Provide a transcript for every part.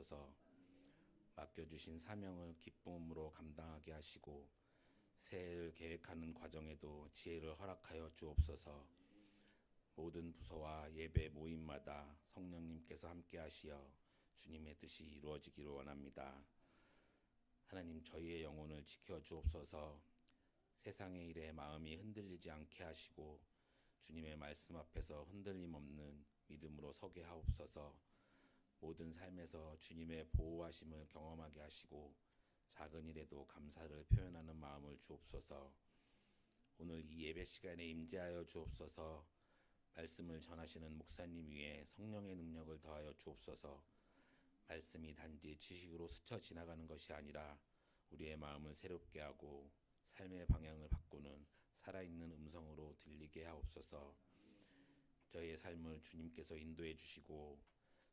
주옵소서. 맡겨주신 사명을 기쁨으로 감당하게 하시고 새해를 계획하는 과정에도 지혜를 허락하여 주옵소서. 모든 부서와 예배 모임마다 성령님께서 함께 하시어 주님의 뜻이 이루어지기를 원합니다. 하나님, 저희의 영혼을 지켜 주옵소서. 세상의 일에 마음이 흔들리지 않게 하시고 주님의 말씀 앞에서 흔들림 없는 믿음으로 서게 하옵소서. 모든 삶에서 주님의 보호하심을 경험하게 하시고 작은 일에도 감사를 표현하는 마음을 주옵소서. 오늘 이 예배 시간에 임재하여 주옵소서. 말씀을 전하시는 목사님 위에 성령의 능력을 더하여 주옵소서. 말씀이 단지 지식으로 스쳐 지나가는 것이 아니라 우리의 마음을 새롭게 하고 삶의 방향을 바꾸는 살아있는 음성으로 들리게 하옵소서. 저희의 삶을 주님께서 인도해 주시고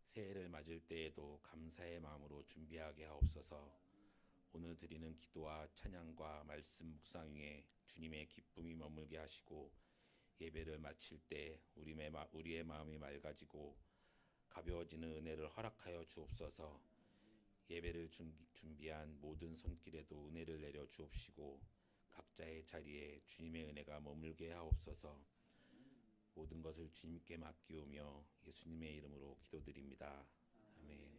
새해를 맞을 때에도 감사의 마음으로 준비하게 하옵소서. 오늘 드리는 기도와 찬양과 말씀 묵상 위에 주님의 기쁨이 머물게 하시고 예배를 마칠 때 우리의 마음이 맑아지고 가벼워지는 은혜를 허락하여 주옵소서. 예배를 준비한 모든 손길에도 은혜를 내려 주옵시고 각자의 자리에 주님의 은혜가 머물게 하옵소서. 모든 것을 주님께 맡기오며 예수님의 이름으로 기도드립니다. 아멘.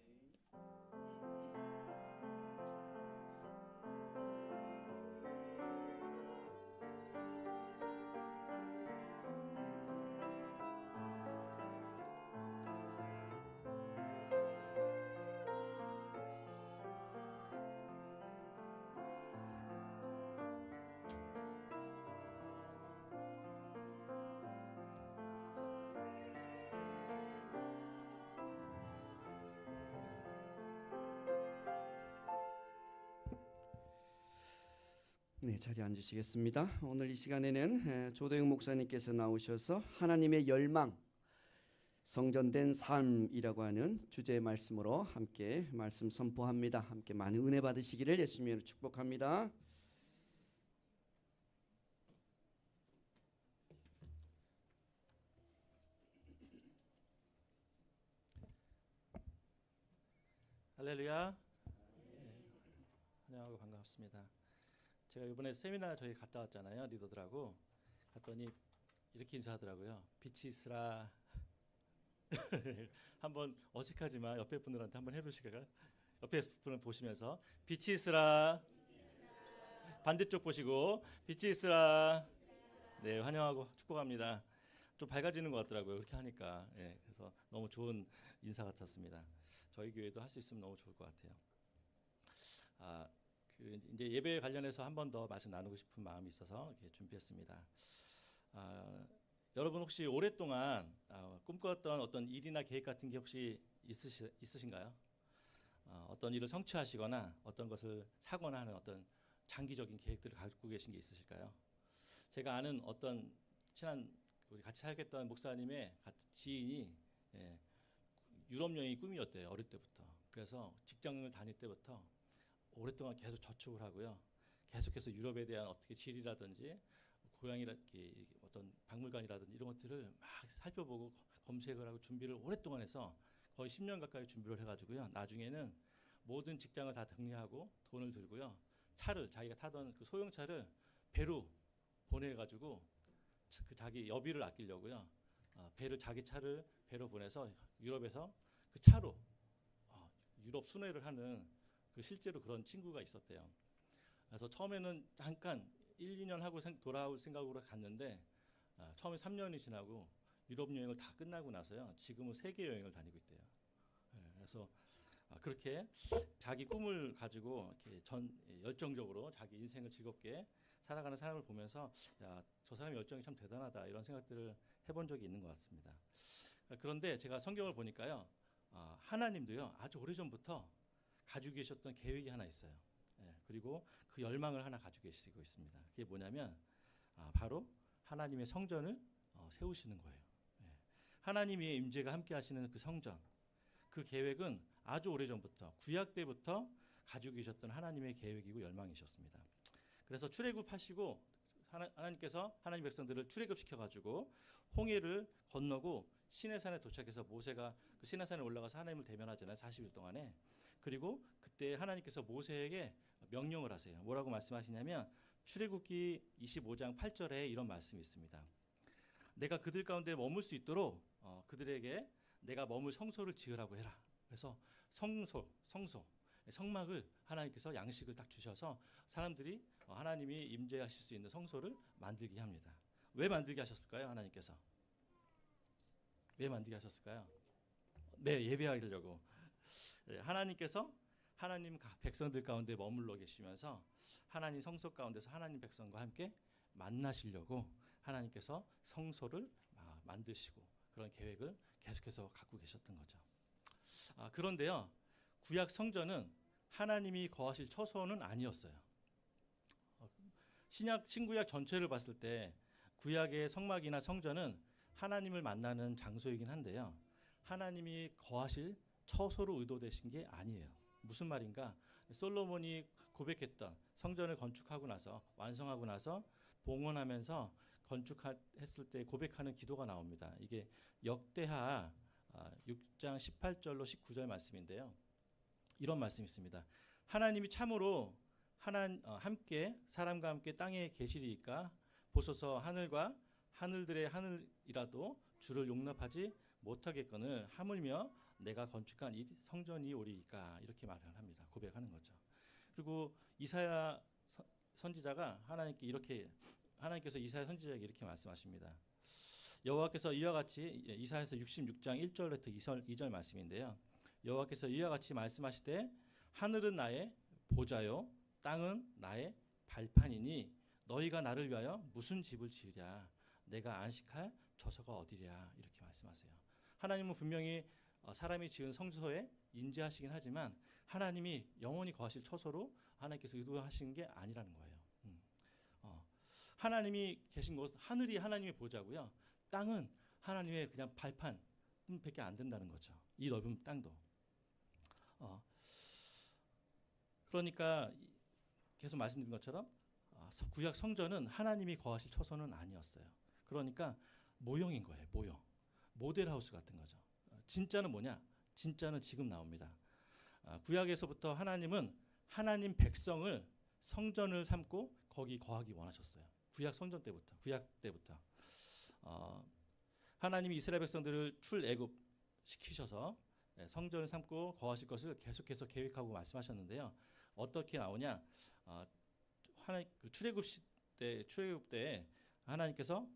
네, 자리에 앉으시겠습니다. 오늘 이 시간에는 조도영 목사님께서 나오셔서 하나님의 열망, 성전된 삶이라고 하는 주제의 말씀으로 함께 말씀 선포합니다. 함께 많은 은혜 받으시기를 예수님으로 축복합니다. 할렐루야. 환영하고 반갑습니다. 제가 이번에 세미나 저희 갔다 왔잖아요. 리더들하고 갔더니 이렇게 인사하더라고요. 빛이 있으라. 한번 어색하지만 옆에 분들한테 한번 해보시게요. 옆에 분을 보시면서 빛이 있으라. 반대쪽 보시고 빛이 있으라. 네, 환영하고 축복합니다. 좀 밝아지는 것 같더라고요. 그렇게 하니까. 네, 그래서 너무 좋은 인사 같았습니다. 저희 교회도 할 수 있으면 너무 좋을 것 같아요. 이제 예배에 관련해서 한 번 더 말씀 나누고 싶은 마음이 있어서 이렇게 준비했습니다. 여러분 혹시 오랫동안 꿈꿨던 어떤 일이나 계획 같은 게 혹시 있으신가요? 어떤 일을 성취하시거나 어떤 것을 사거나 하는 어떤 장기적인 계획들을 갖고 계신 게 있으실까요? 제가 아는 어떤 친한 우리 같이 살겠던 목사님의 지인이 유럽 여행이 꿈이었대요. 어릴 때부터. 그래서 직장을 다닐 때부터 오랫동안 계속 저축을 하고요. 계속해서 유럽에 대한 어떻게 지리라든지 고향이라 어떤 박물관이라든지 이런 것들을 막 살펴보고 검색을 하고 준비를 오랫동안 해서 거의 10년 가까이 준비를 해가지고요. 나중에는 모든 직장을 다 정리하고 돈을 들고요. 차를 자기가 타던 그 소형차를 배로 보내가지고 그 자기 여비를 아끼려고요. 자기 차를 배로 보내서 유럽에서 그 차로 유럽 순회를 하는 실제로 그런 친구가 있었대요. 그래서 처음에는 잠깐 1, 2년 하고 돌아올 생각으로 갔는데 처음에 3년이 지나고 유럽 여행을 다 끝나고 나서요. 지금은 세계 여행을 다니고 있대요. 그래서 그렇게 자기 꿈을 가지고 이렇게 열정적으로 자기 인생을 즐겁게 살아가는 사람을 보면서 야, 저 사람의 열정이 참 대단하다 이런 생각들을 해본 적이 있는 것 같습니다. 그런데 제가 성경을 보니까요. 하나님도요. 아주 오래전부터 가지고 계셨던 계획이 하나 있어요. 그리고 그 열망을 하나 가지고 계시고 있습니다. 그게 뭐냐면 바로 하나님의 성전을 세우시는 거예요. 하나님의 임재가 함께 하시는 그 성전, 그 계획은 아주 오래전부터 구약 때부터 가지고 계셨던 하나님의 계획이고 열망이셨습니다. 그래서 출애굽하시고 하나님께서 하나님 백성들을 출애굽시켜가지고 홍해를 건너고 시내산에 도착해서 모세가 그 시내산에 올라가서 하나님을 대면하잖아요. 40일 동안에. 그리고 그때 하나님께서 모세에게 명령을 하세요. 뭐라고 말씀하시냐면 출애굽기 25장 8절에 이런 말씀이 있습니다. 내가 그들 가운데 머물 수 있도록 그들에게 내가 머물 성소를 지으라고 해라. 그래서 성소, 성막을 하나님께서 양식을 딱 주셔서 사람들이 하나님이 임재하실 수 있는 성소를 만들게 합니다. 왜 만들게 하셨을까요? 하나님께서 왜 만들게 하셨을까요? 네, 예배하려고. 하나님께서 하나님 백성들 가운데 머물러 계시면서 하나님 성소 가운데서 하나님 백성과 함께 만나시려고 하나님께서 성소를 만드시고 그런 계획을 계속해서 갖고 계셨던 거죠. 그런데요, 구약 성전은 하나님이 거하실 처소는 아니었어요. 신구약 전체를 봤을 때 구약의 성막이나 성전은 하나님을 만나는 장소이긴 한데요, 하나님이 거하실 처소로 의도되신 게 아니에요. 무슨 말인가? 솔로몬이 고백했던 성전을 건축하고 나서 완성하고 나서 봉헌하면서 건축했을 때 고백하는 기도가 나옵니다. 이게 역대하 6장 18절로 19절 말씀인데요. 이런 말씀이 있습니다. 하나님이 참으로 함께 사람과 함께 땅에 계시리이까 보소서 하늘과 하늘들의 하늘이라도 주를 용납하지 못하겠거늘 하물며 내가 건축한 이 성전이 오리이까 이렇게 말을 합니다. 고백하는 거죠. 그리고 이사야 선지자가 하나님께서 이사야 선지자에게 이렇게 말씀하십니다. 여호와께서 이와 같이 이사야서 66장 1절부터 2절 말씀인데요. 여호와께서 이와 같이 말씀하시되 하늘은 나의 보좌요 땅은 나의 발판이니 너희가 나를 위하여 무슨 집을 지으랴 내가 안식할 처소가 어디랴 이렇게 말씀하세요. 하나님은 분명히 사람이 지은 성소에 임재하시긴 하지만 하나님이 영원히 거하실 처소로 하나님께서 의도하신 게 아니라는 거예요. 하나님이 계신 곳 하늘이 하나님의 보좌고요. 땅은 하나님의 그냥 발판밖에 안 된다는 거죠. 이 넓은 땅도. 그러니까 계속 말씀드린 것처럼 구약 성전은 하나님이 거하실 처소는 아니었어요. 그러니까 모형인 거예요. 모델하우스 같은 거죠. 진짜는 뭐냐? 진짜는 지금 나옵니다. 구약에서부터 하나님은 하나님 백성을 성전을 삼고 거기 거하기 원하셨어요. 구약 때부터 하나님이 이스라엘 백성들을 출애굽 시키셔서 성전을 삼고 거하실 것을 계속해서 계획하고 말씀하셨는데요. 어떻게 나오냐? 출애굽 때 하나님께서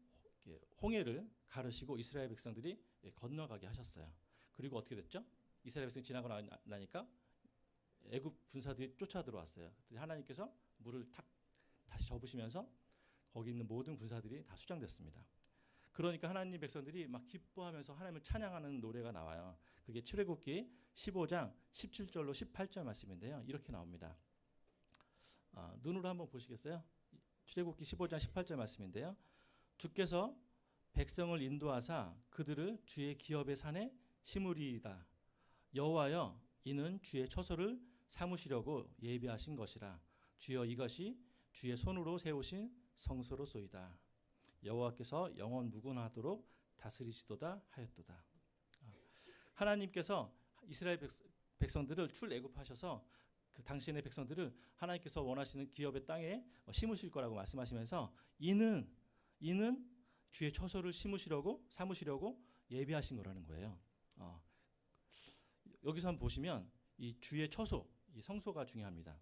홍해를 가르시고 이스라엘 백성들이 건너가게 하셨어요. 그리고 어떻게 됐죠? 이스라엘 백성이 지나고 나니까 애굽 군사들이 쫓아 들어왔어요. 하나님께서 물을 다시 접으시면서 거기 있는 모든 군사들이 다 수장됐습니다. 그러니까 하나님 백성들이 막 기뻐하면서 하나님을 찬양하는 노래가 나와요. 그게 출애굽기 15장 17절로 18절 말씀인데요. 이렇게 나옵니다. 눈으로 한번 보시겠어요? 출애굽기 15장 18절 말씀인데요. 주께서 백성을 인도하사 그들을 주의 기업의 산에 심으리이다. 여호와여 이는 주의 처소를 삼으시려고 예비하신 것이라. 주여 이것이 주의 손으로 세우신 성소로소이다. 여호와께서 영원 무궁하도록 다스리시도다 하였도다. 하나님께서 이스라엘 백성들을 출애굽하셔서 그 당신의 백성들을 하나님께서 원하시는 기업의 땅에 심으실 거라고 말씀하시면서 이는 주의 처소를 삼으시려고 예비하신 거라는 거예요. 여기서 한번 보시면 이 주의 처소, 이 성소가 중요합니다.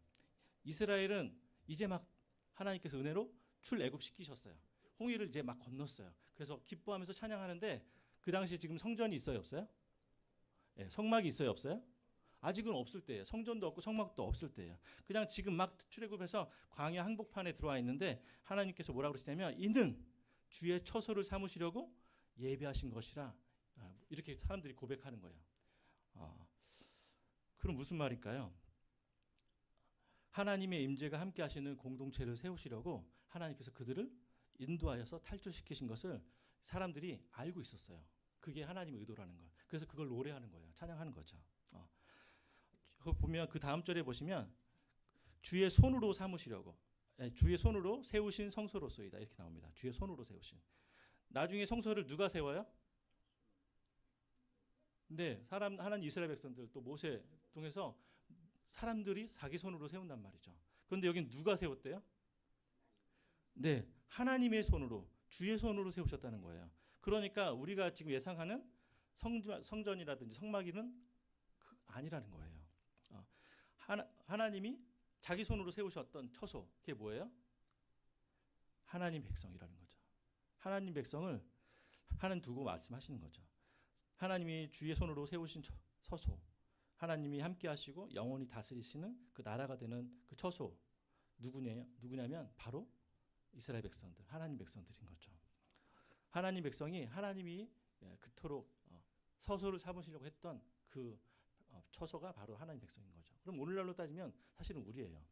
이스라엘은 이제 막 하나님께서 은혜로 출애굽시키셨어요. 홍해를 이제 막 건넜어요. 그래서 기뻐하면서 찬양하는데 그 당시 지금 성전이 있어요, 없어요? 성막이 있어요, 없어요? 아직은 없을 때예요. 성전도 없고 성막도 없을 때예요. 그냥 지금 막 출애굽해서 광야 항복판에 들어와 있는데 하나님께서 뭐라고 그러시냐면 이는 주의 처소를 삼으시려고 예비하신 것이라 이렇게 사람들이 고백하는 거예요. 그럼 무슨 말일까요? 하나님의 임재가 함께 하시는 공동체를 세우시려고 하나님께서 그들을 인도하여서 탈출시키신 것을 사람들이 알고 있었어요. 그게 하나님의 의도라는 걸. 그래서 그걸 노래하는 거예요. 찬양하는 거죠. 보면 그 다음 절에 보시면 주의 손으로 삼으시려고 주의 손으로 세우신 성소로소이다 이렇게 나옵니다. 주의 손으로 세우신. 나중에 성소를 누가 세워요? 근데 하나님 이스라엘 백성들 또 모세 통해서 사람들이 자기 손으로 세운단 말이죠. 그런데 여긴 누가 세웠대요? 네, 하나님의 손으로, 주의 손으로 세우셨다는 거예요. 그러니까 우리가 지금 예상하는 성전이라든지 성막이는 아니라는 거예요. 하나님이 자기 손으로 세우셨던 처소, 그게 뭐예요? 하나님 백성이라는 거죠. 하나님 백성을 하나님 두고 말씀하시는 거죠. 하나님이 주의 손으로 세우신 처소, 하나님이 함께 하시고 영원히 다스리시는 그 나라가 되는 그 처소, 누구냐면 바로 이스라엘 백성들, 하나님 백성들인 거죠. 하나님 백성이 하나님이 그토록 서소를 삼으시려고 했던 그 처소가 바로 하나님 백성인 거죠. 그럼 오늘날로 따지면 사실은 우리예요.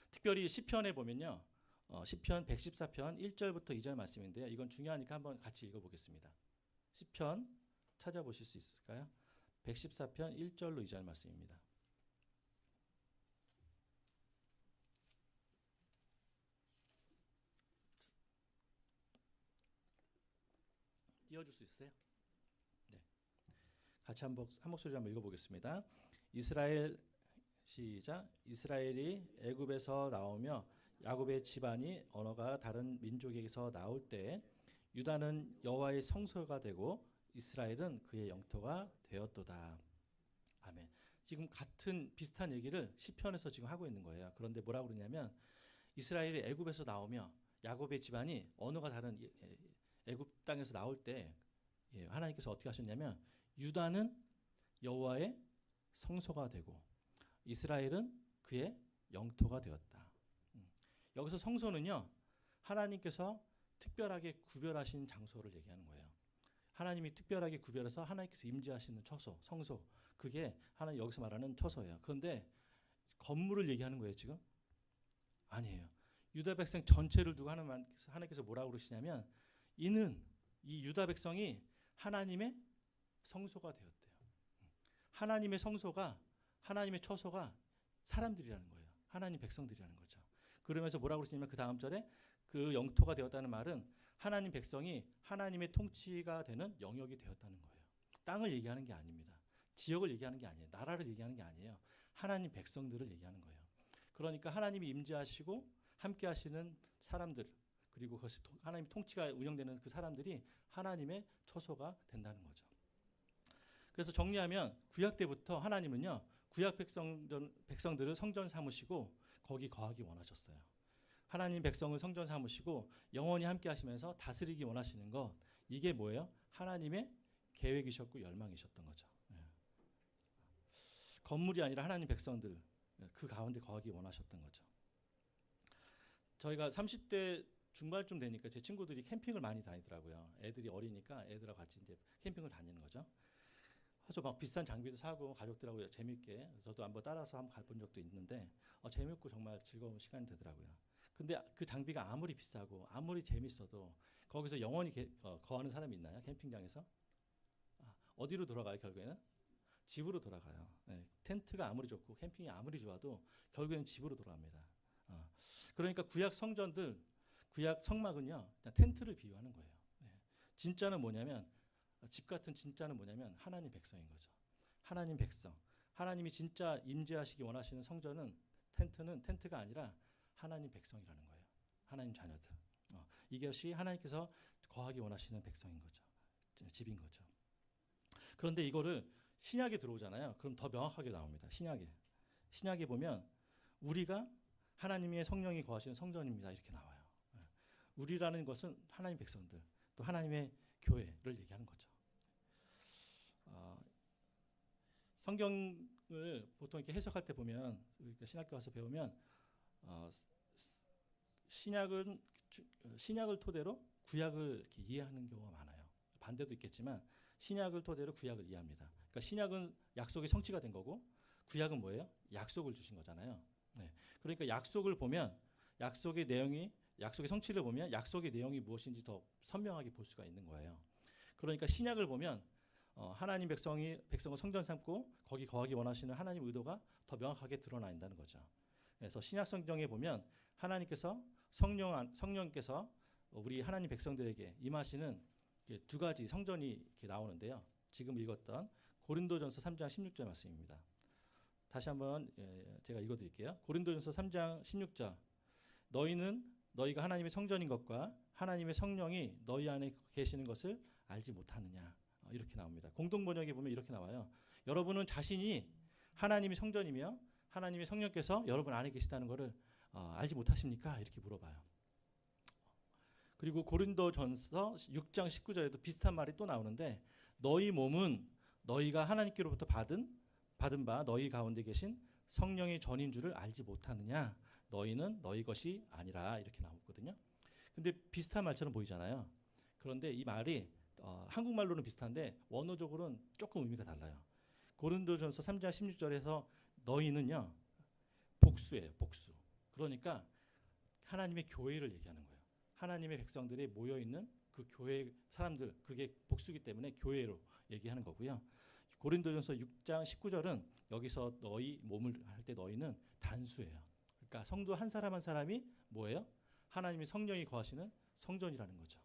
특별히 시편에 보면요, 시편 114편 1절부터 2절 말씀인데요. 이건 중요하니까 한번 같이 읽어보겠습니다. 시편 찾아보실 수 있을까요? 114편 1절로 2절 말씀입니다. 띄워줄 수 있어요? 네. 같이 한 목소리로 한번 읽어보겠습니다. 이스라엘 시작. 이스라엘이 애굽에서 나오며 야곱의 집안이 언어가 다른 민족에게서 나올 때 유다는 여호와의 성소가 되고 이스라엘은 그의 영토가 되었도다. 아멘. 지금 같은 비슷한 얘기를 시편에서 지금 하고 있는 거예요. 그런데 뭐라고 그러냐면 이스라엘이 애굽에서 나오며 야곱의 집안이 언어가 다른 애굽 땅에서 나올 때 하나님께서 어떻게 하셨냐면 유다는 여호와의 성소가 되고 이스라엘은 그의 영토가 되었다. 여기서 성소는요, 하나님께서 특별하게 구별하신 장소를 얘기하는 거예요. 하나님이 특별하게 구별해서 하나님께서 임재하시는 처소, 성소, 그게 하나님 여기서 말하는 처소예요. 그런데 건물을 얘기하는 거예요, 지금? 아니에요. 유다 백성 전체를 두고 하나님께서 뭐라고 그러시냐면 이는 이 유다 백성이 하나님의 성소가 되었대요. 하나님의 성소가, 하나님의 처소가 사람들이라는 거예요. 하나님 백성들이라는 거죠. 그러면서 뭐라고 그러시냐면 그 다음 절에 그 영토가 되었다는 말은 하나님 백성이 하나님의 통치가 되는 영역이 되었다는 거예요. 땅을 얘기하는 게 아닙니다. 지역을 얘기하는 게 아니에요. 나라를 얘기하는 게 아니에요. 하나님 백성들을 얘기하는 거예요. 그러니까 하나님이 임재하시고 함께 하시는 사람들, 그리고 하나님 통치가 운영되는 그 사람들이 하나님의 처소가 된다는 거죠. 그래서 정리하면 구약 때부터 하나님은요, 구약 백성들을 성전 삼으시고 거기 거하기 원하셨어요. 하나님 백성을 성전 삼으시고 영원히 함께 하시면서 다스리기 원하시는 것, 이게 뭐예요? 하나님의 계획이셨고 열망이셨던 거죠. 건물이 아니라 하나님 백성들, 그 가운데 거하기 원하셨던 거죠. 저희가 30대 중반쯤 되니까 제 친구들이 캠핑을 많이 다니더라고요. 애들이 어리니까 애들하고 같이 이제 캠핑을 다니는 거죠. 그래서 막 비싼 장비도 사고 가족들하고 재밌게, 저도 한번 따라서 한번 가본 적도 있는데 재밌고 정말 즐거운 시간이 되더라고요. 근데 그 장비가 아무리 비싸고 아무리 재밌어도 거기서 영원히 거하는 사람이 있나요? 캠핑장에서? 어디로 돌아가요, 결국에는? 집으로 돌아가요. 네, 텐트가 아무리 좋고 캠핑이 아무리 좋아도 결국에는 집으로 돌아갑니다. 그러니까 구약 성전들, 구약 성막은요, 그냥 텐트를 비유하는 거예요. 네. 진짜는 뭐냐면, 집 같은 진짜는 뭐냐면 하나님 백성인 거죠. 하나님 백성. 하나님이 진짜 임재하시기 원하시는 성전은, 텐트는 텐트가 아니라 하나님 백성이라는 거예요. 하나님 자녀들. 이것이 하나님께서 거하기 원하시는 백성인 거죠. 집인 거죠. 그런데 이거를 신약에 들어오잖아요. 그럼 더 명확하게 나옵니다. 신약에 보면 우리가 하나님의 성령이 거하시는 성전입니다. 이렇게 나와요. 우리라는 것은 하나님 백성들, 또 하나님의 교회를 얘기하는 거죠. 성경을 보통 이렇게 해석할 때 보면, 신학교 와서 배우면 신약을 토대로 구약을 이렇게 이해하는 경우가 많아요. 반대도 있겠지만 신약을 토대로 구약을 이해합니다. 그러니까 신약은 약속이 성취가 된 거고 구약은 뭐예요? 약속을 주신 거잖아요. 네. 그러니까 약속을 보면 약속의 성취를 보면 약속의 내용이 무엇인지 더 선명하게 볼 수가 있는 거예요. 그러니까 신약을 보면 하나님 백성을 성전 삼고 거기 거하기 원하시는 하나님 의도가 더 명확하게 드러나 있다는 거죠. 그래서 신약 성경에 보면 하나님께서 성령께서 우리 하나님 백성들에게 임하시는 두 가지 성전이 이렇게 나오는데요. 지금 읽었던 고린도전서 3장 16절 말씀입니다. 다시 한번 제가 읽어드릴게요. 고린도전서 3장 16절. 너희는 너희가 하나님의 성전인 것과 하나님의 성령이 너희 안에 계시는 것을 알지 못하느냐. 이렇게 나옵니다. 공동 번역에 보면 이렇게 나와요. 여러분은 자신이 하나님의 성전이며 하나님의 성령께서 여러분 안에 계시다는 것을 알지 못하십니까? 이렇게 물어봐요. 그리고 고린도전서 6장 19절에도 비슷한 말이 또 나오는데 너희 몸은 너희가 하나님께로부터 받은 바 너희 가운데 계신 성령의 전인 줄을 알지 못하느냐. 너희는 너희 것이 아니라 이렇게 나오거든요. 근데 비슷한 말처럼 보이잖아요. 그런데 이 말이 한국말로는 비슷한데 원어적으로는 조금 의미가 달라요. 고린도전서 3장 16절에서 너희는요 복수예요. 복수. 그러니까 하나님의 교회를 얘기하는 거예요. 하나님의 백성들이 모여 있는 그 교회 사람들, 그게 복수기 때문에 교회로 얘기하는 거고요. 고린도전서 6장 19절은 여기서 너희 몸을 할 때 너희는 단수예요. 그러니까 성도 한 사람 한 사람이 뭐예요? 하나님의 성령이 거하시는 성전이라는 거죠.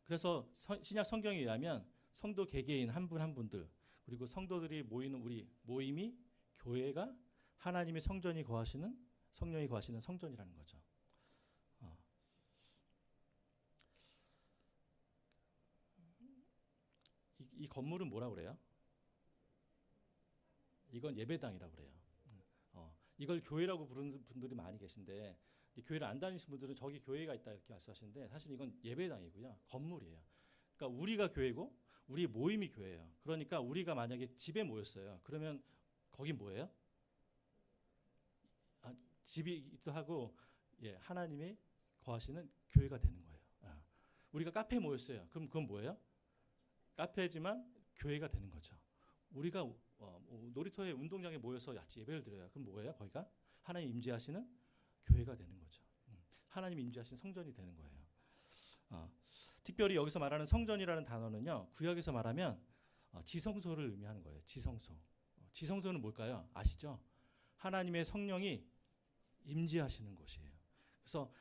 그래서 신약 성경에 의하면 성도 개개인 한 분 한 분들 그리고 성도들이 모이는 우리 모임이 교회가 하나님의 성전이 거하시는 성령이 거하시는 성전이라는 거죠. 이 건물은 뭐라고 그래요? 이건 예배당이라고 그래요. 이걸 교회라고 부르는 분들이 많이 계신데 교회를 안 다니시는 분들은 저기 교회가 있다 이렇게 말씀하시는데 사실 이건 예배당이고요. 건물이에요. 그러니까 우리가 교회고 우리 모임이 교회예요. 그러니까 우리가 만약에 집에 모였어요. 그러면 거긴 뭐예요? 집이기도 하고 하나님이 거하시는 교회가 되는 거예요. 우리가 카페에 모였어요. 그럼 그건 뭐예요? 카페지만 교회가 되는 거죠. 우리가 놀이터에 운동장에 모여서 같이 예배를 드려요. 그럼 뭐예요? 거기가 하나님 임재하시는 교회가 되는 거죠. 하나님 임재하시는 성전이 되는 거예요. 특별히 여기서 말하는 성전이라는 단어는요. 구약에서 말하면 지성소를 의미하는 거예요. 지성소. 지성소는 뭘까요? 아시죠? 하나님의 성령이 임재하시는 곳이에요. 그래서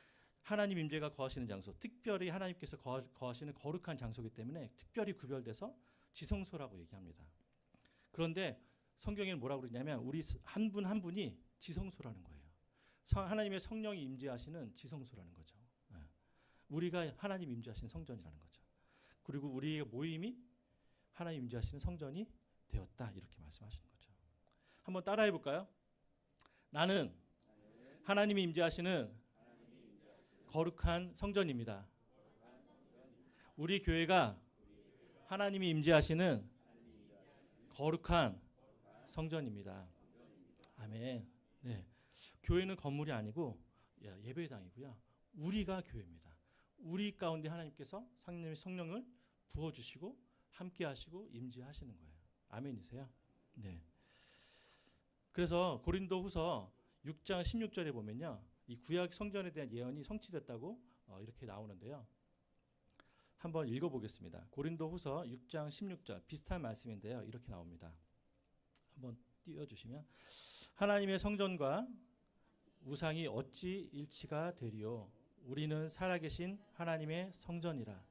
하나님 임재가 거하시는 장소, 특별히 하나님께서 거하시는 거룩한 장소이기 때문에 특별히 구별돼서 지성소라고 얘기합니다. 그런데 성경에는 뭐라고 그러냐면 우리 한 분 한 분이 지성소라는 거예요. 하나님의 성령이 임재하시는 지성소라는 거죠. 우리가 하나님 임재하시는 성전이라는 거죠. 그리고 우리의 모임이 하나님 임재하시는 성전이 되었다 이렇게 말씀하시는 거죠. 한번 따라해 볼까요? 나는 하나님이 임재하시는 거룩한 성전입니다. 우리 교회가 하나님이 임재하시는 거룩한 성전입니다. 아멘. 네. 교회는 건물이 아니고 예배당이고요. 우리가 교회입니다. 우리 가운데 하나님께서 하나님의 성령을 부어주시고 함께하시고 임재하시는 거예요. 아멘이세요? 네. 그래서 고린도후서 6장 16절에 보면요, 이 구약 성전에 대한 예언이 성취됐다고 이렇게 나오는데요. 한번 읽어보겠습니다. 고린도후서 6장 16절 비슷한 말씀인데요. 이렇게 나옵니다. 한번 띄워주시면 하나님의 성전과 우상이 어찌 일치가 되리요? 우리는 살아계신 하나님의 성전이라.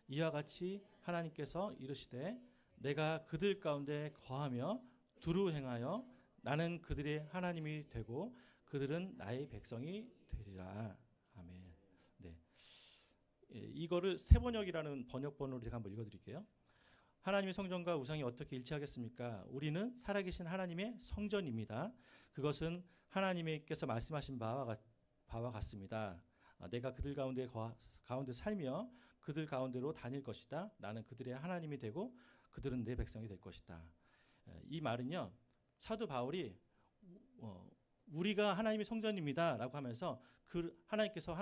이와 같이 하나님께서 이르시되 내가 그들 가운데 거하며 두루 행하여 나는 그들의 하나님이 되고 그들은 나의 백성이 되리라. 아멘. 네. 이거를 세번역이라는 번역본으로 제가 한번 읽어드릴게요. 하나님의 성전과 우상이 어떻게 일치하겠습니까? 우리는 살아계신 하나님의 성전입니다. 그것은 하나님께서 말씀하신 바와 같습니다. 내가 그들 가운데 살며 그들 가운데로 다닐 것이다. 나는 그들의 하나님이 되고 그들은 내 백성이 될 것이다. 이 말은요, 사도 바울이 우리가 하나님의 성전입니다라고 하면서 그 하나님께서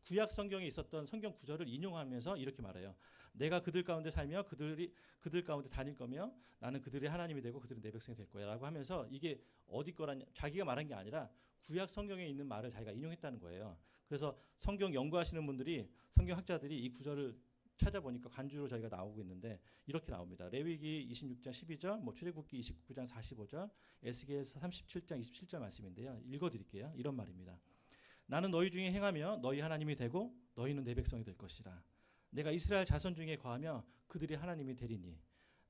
구약 성경에 있었던 성경 구절을 인용하면서 이렇게 말해요. 내가 그들 가운데 살며 그들 가운데 다닐 거며 나는 그들의 하나님이 되고 그들은 내 백성이 될 거야라고 하면서 이게 어디 거라냐, 자기가 말한 게 아니라 구약 성경에 있는 말을 자기가 인용했다는 거예요. 그래서 성경 연구하시는 분들이, 성경학자들이 이 구절을 찾아보니까 간주로 저희가 나오고 있는데 이렇게 나옵니다. 레위기 26장 12절, 출애굽기 29장 45절, 에스겔서 37장 27절 말씀인데요. 읽어드릴게요. 이런 말입니다. 나는 너희 중에 행하며 너희 하나님이 되고 너희는 내 백성이 될 것이라. 내가 이스라엘 자손 중에 거하며 그들이 하나님이 되리니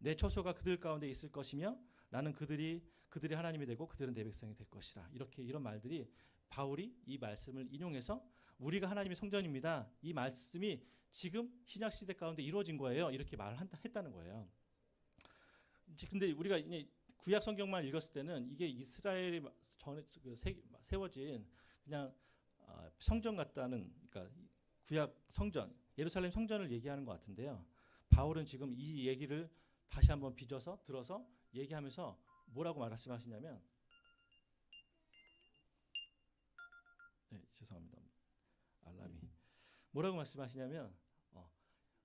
내 처소가 그들 가운데 있을 것이며 나는 그들이 하나님이 되고 그들은 내 백성이 될 것이라. 이렇게 이런 말들이 바울이 이 말씀을 인용해서 우리가 하나님의 성전입니다. 이 말씀이 지금 신약 시대 가운데 이루어진 거예요. 이렇게 말을 했다는 거예요. 근데 우리가 이제 구약 성경만 읽었을 때는 이게 이스라엘이 전에 세워진 그냥 성전 같다는, 그러니까 구약 성전, 예루살렘 성전을 얘기하는 것 같은데요. 바울은 지금 이 얘기를 다시 한번 빚어서 들어서 얘기하면서 뭐라고 말씀하시냐면, 네, 죄송합니다. 알람이 뭐라고 말씀하시냐면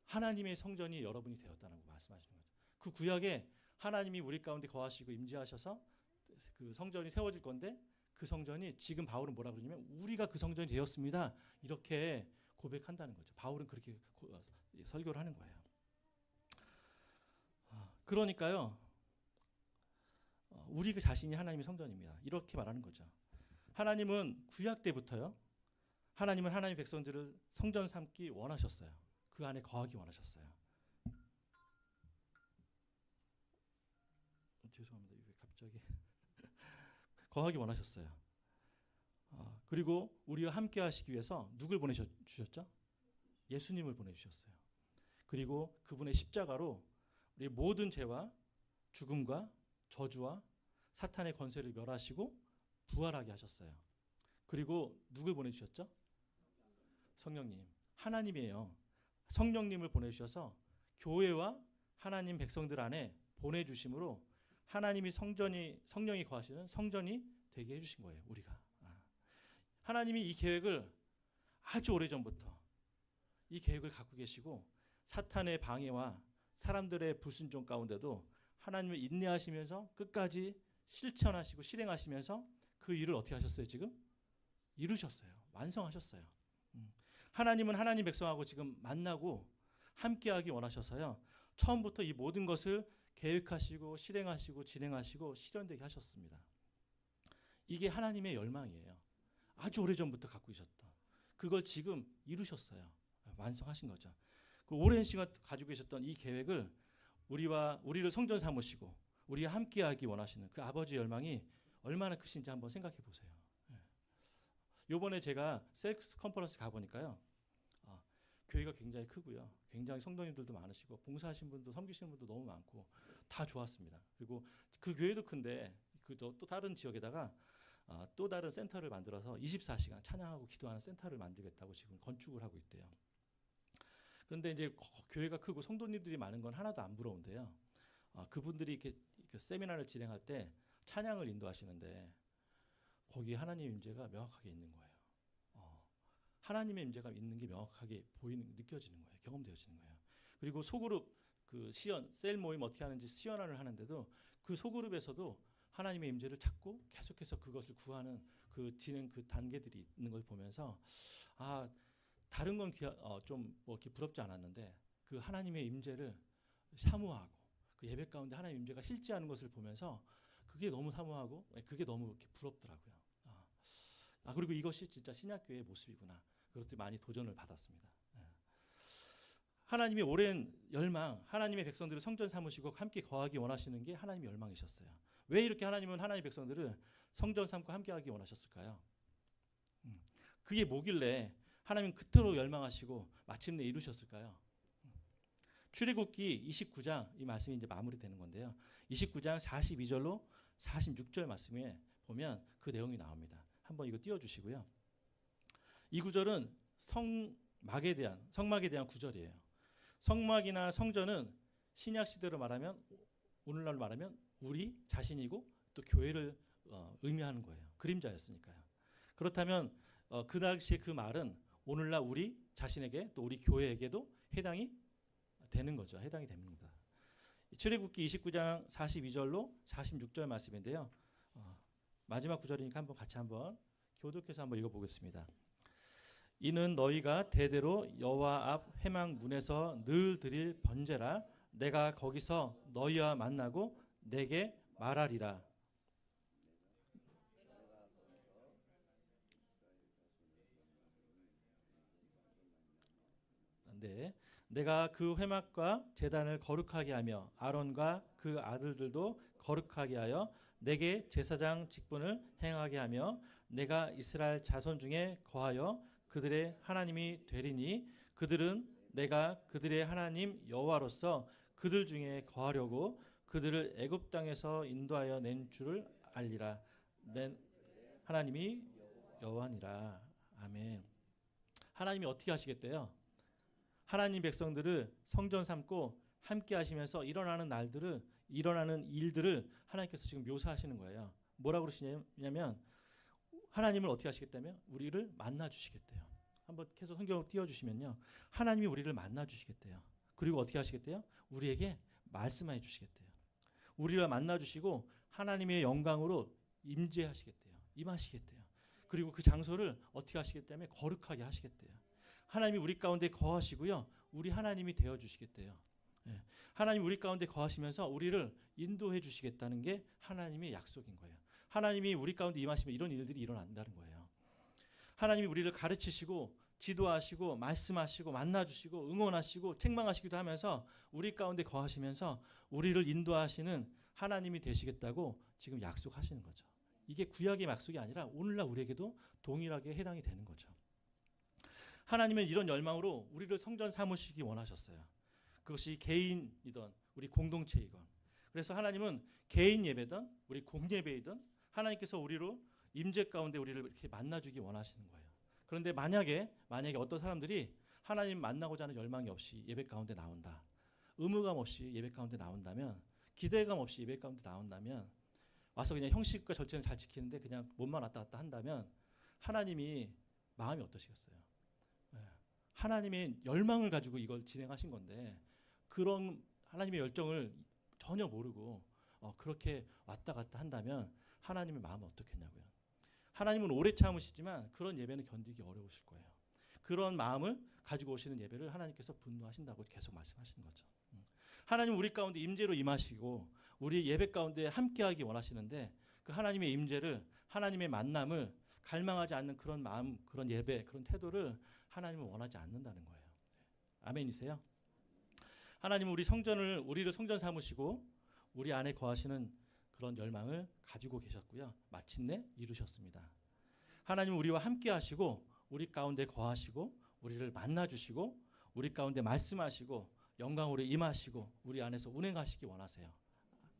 하나님의 성전이 여러분이 되었다는 거 말씀하시는 거죠. 그 구약에 하나님이 우리 가운데 거하시고 임재하셔서 그 성전이 세워질 건데 그 성전이 지금 바울은 뭐라 그러냐면 우리가 그 성전이 되었습니다. 이렇게 고백한다는 거죠. 바울은 그렇게 설교를 하는 거예요. 그러니까요, 우리 자신이 하나님의 성전입니다. 이렇게 말하는 거죠. 하나님은 구약 때부터요, 하나님은 하나님의 백성들을 성전 삼기 원하셨어요. 그 안에 거하기 원하셨어요. 죄송합니다. 이게 갑자기 거하기 원하셨어요. 그리고 우리와 함께 하시기 위해서 누굴 보내주셨죠? 예수님을 보내주셨어요. 그리고 그분의 십자가로 우리 모든 죄와 죽음과 저주와 사탄의 권세를 멸하시고 부활하게 하셨어요. 그리고 누굴 보내주셨죠? 성령님. 하나님이에요. 성령님을 보내주셔서 교회와 하나님 백성들 안에 보내주심으로 하나님이 성령이 거하시는 성전이 되게 해주신 거예요. 우리가. 하나님이 이 계획을 아주 오래전부터 이 계획을 갖고 계시고 사탄의 방해와 사람들의 불순종 가운데도 하나님을 인내하시면서 끝까지 실천하시고 실행하시면서 그 일을 어떻게 하셨어요? 지금 이루셨어요. 완성하셨어요. 하나님은 하나님 백성하고 지금 만나고 함께하기 원하셔서요, 처음부터 이 모든 것을 계획하시고 실행하시고 진행하시고 실현되게 하셨습니다. 이게 하나님의 열망이에요. 아주 오래전부터 갖고 계셨던 그걸 지금 이루셨어요. 완성하신 거죠. 그 오랜 시간 가지고 계셨던 이 계획을 우리를 성전 삼으시고 우리와 함께하기 원하시는 그 아버지의 열망이 얼마나 크신지 한번 생각해 보세요. 요번에 제가 셀프 컨퍼런스 가보니까요, 교회가 굉장히 크고요, 굉장히 성도님들도 많으시고 봉사하신 분도 섬기시는 분도 너무 많고 다 좋았습니다. 그리고 그 교회도 큰데 또 다른 지역에다가 또 다른 센터를 만들어서 24시간 찬양하고 기도하는 센터를 만들겠다고 지금 건축을 하고 있대요. 그런데 이제 교회가 크고 성도님들이 많은 건 하나도 안 부러운데요. 그분들이 이렇게 세미나를 진행할 때 찬양을 인도하시는데 거기에 하나님의 임재가 명확하게 있는 거예요. 하나님의 임재가 있는 게 명확하게 느껴지는 거예요. 경험되어지는 거예요. 그리고 소그룹 그 셀 모임 어떻게 하는지 시연을 하는데도 그 소그룹에서도 하나님의 임재를 찾고 계속해서 그것을 구하는 그 진행 그 단계들이 있는 걸 보면서 다른 건 좀 뭐 이렇게 부럽지 않았는데 그 하나님의 임재를 사모하고 그 예배 가운데 하나님의 임재가 실제하는 것을 보면서 그게 너무 사모하고 그게 너무 이렇게 부럽더라고요. 그리고 이것이 진짜 신약교회의 모습이구나. 그것들이 많이 도전을 받았습니다. 하나님의 오랜 열망, 하나님의 백성들을 성전 삼으시고 함께 거하기 원하시는 게 하나님의 열망이셨어요. 왜 이렇게 하나님은 하나님의 백성들을 성전 삼고 함께하기 원하셨을까요? 그게 뭐길래 하나님은 그토록 열망하시고 마침내 이루셨을까요? 출애굽기 29장 이 말씀이 이제 마무리되는 건데요. 29장 42절로 46절 말씀에 보면 그 내용이 나옵니다. 한번 이거 띄워주시고요. 이 구절은 성막에 대한 구절이에요. 성막이나 성전은 신약 시대로 말하면, 오늘날로 말하면 우리 자신이고 또 교회를 의미하는 거예요. 그림자였으니까요. 그렇다면 그 당시에 그 말은 오늘날 우리 자신에게 또 우리 교회에게도 해당이 되는 거죠. 해당이 됩니다. 출애굽기 29장 42절로 46절 말씀인데요. 마지막 구절이니까 같이 한번 교독해서 한번 읽어보겠습니다. 이는 너희가 대대로 여호와 앞 회막 문에서 늘 드릴 번제라. 내가 거기서 너희와 만나고 내게 말하리라. 네, 내가 그 회막과 제단을 거룩하게 하며 아론과 그 아들들도 거룩하게 하여 내게 제사장 직분을 행하게 하며 내가 이스라엘 자손 중에 거하여 그들의 하나님이 되리니 그들은 내가 그들의 하나님 여호와로서 그들 중에 거하려고 그들을 애굽 땅에서 인도하여 낸 줄을 알리라. 낸 하나님이 여호와니라. 아멘. 하나님이 어떻게 하시겠대요? 하나님 백성들을 성전 삼고 함께 하시면서 일어나는 일들을 하나님께서 지금 묘사하시는 거예요. 뭐라고 그러시냐면 하나님을 어떻게 하시겠다면 우리를 만나 주시겠대요. 한번 계속 성경을 띄워 주시면요. 하나님이 우리를 만나 주시겠대요. 그리고 어떻게 하시겠대요? 우리에게 말씀해 주시겠대요. 우리를 만나 주시고 하나님의 영광으로 임재하시겠대요. 임하시겠대요. 그리고 그 장소를 어떻게 하시겠다면 거룩하게 하시겠대요. 하나님이 우리 가운데 거하시고요. 우리 하나님이 되어 주시겠대요. 예. 하나님 우리 가운데 거하시면서 우리를 인도해 주시겠다는 게 하나님의 약속인 거예요. 하나님이 우리 가운데 임하시면 이런 일들이 일어난다는 거예요. 하나님이 우리를 가르치시고 지도하시고 말씀하시고 만나주시고 응원하시고 책망하시기도 하면서 우리 가운데 거하시면서 우리를 인도하시는 하나님이 되시겠다고 지금 약속하시는 거죠. 이게 구약의 약속이 아니라 오늘날 우리에게도 동일하게 해당이 되는 거죠. 하나님은 이런 열망으로 우리를 성전 삼으시기 원하셨어요. 그것이 개인이든 우리 공동체이건. 그래서 하나님은 개인 예배든 우리 공예배이든 하나님께서 우리로 임재 가운데 우리를 이렇게 만나주기 원하시는 거예요. 그런데 만약에 어떤 사람들이 하나님 만나고자 하는 열망이 없이 예배 가운데 나온다. 의무감 없이 예배 가운데 나온다면, 기대감 없이 예배 가운데 나온다면, 와서 그냥 형식과 절차는 잘 지키는데 그냥 몸만 왔다 갔다 한다면 하나님이 마음이 어떠시겠어요? 하나님의 열망을 가지고 이걸 진행하신 건데 그런 하나님의 열정을 전혀 모르고 그렇게 왔다 갔다 한다면 하나님의 마음은 어떻겠냐고요. 하나님은 오래 참으시지만 그런 예배는 견디기 어려우실 거예요. 그런 마음을 가지고 오시는 예배를 하나님께서 분노하신다고 계속 말씀하시는 거죠. 하나님은 우리 가운데 임재로 임하시고 우리 예배 가운데 함께하기 원하시는데 그 하나님의 임재를, 하나님의 만남을 갈망하지 않는 그런 마음, 그런 예배, 그런 태도를 하나님은 원하지 않는다는 거예요. 아멘이세요? 하나님은 우리를 성전 삼으시고 우리 안에 거하시는 그런 열망을 가지고 계셨고요. 마침내 이루셨습니다. 하나님은 우리와 함께 하시고 우리 가운데 거하시고 우리를 만나 주시고 우리 가운데 말씀하시고 영광으로 임하시고 우리 안에서 운행하시기 원하세요.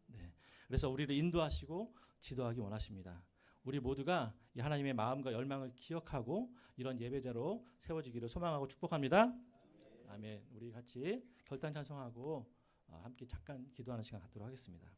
네. 그래서 우리를 인도하시고 지도하기 원하십니다. 우리 모두가 이 하나님의 마음과 열망을 기억하고 이런 예배자로 세워지기를 소망하고 축복합니다. 아멘. 우리 같이 결단 찬송하고 함께 잠깐 기도하는 시간 갖도록 하겠습니다.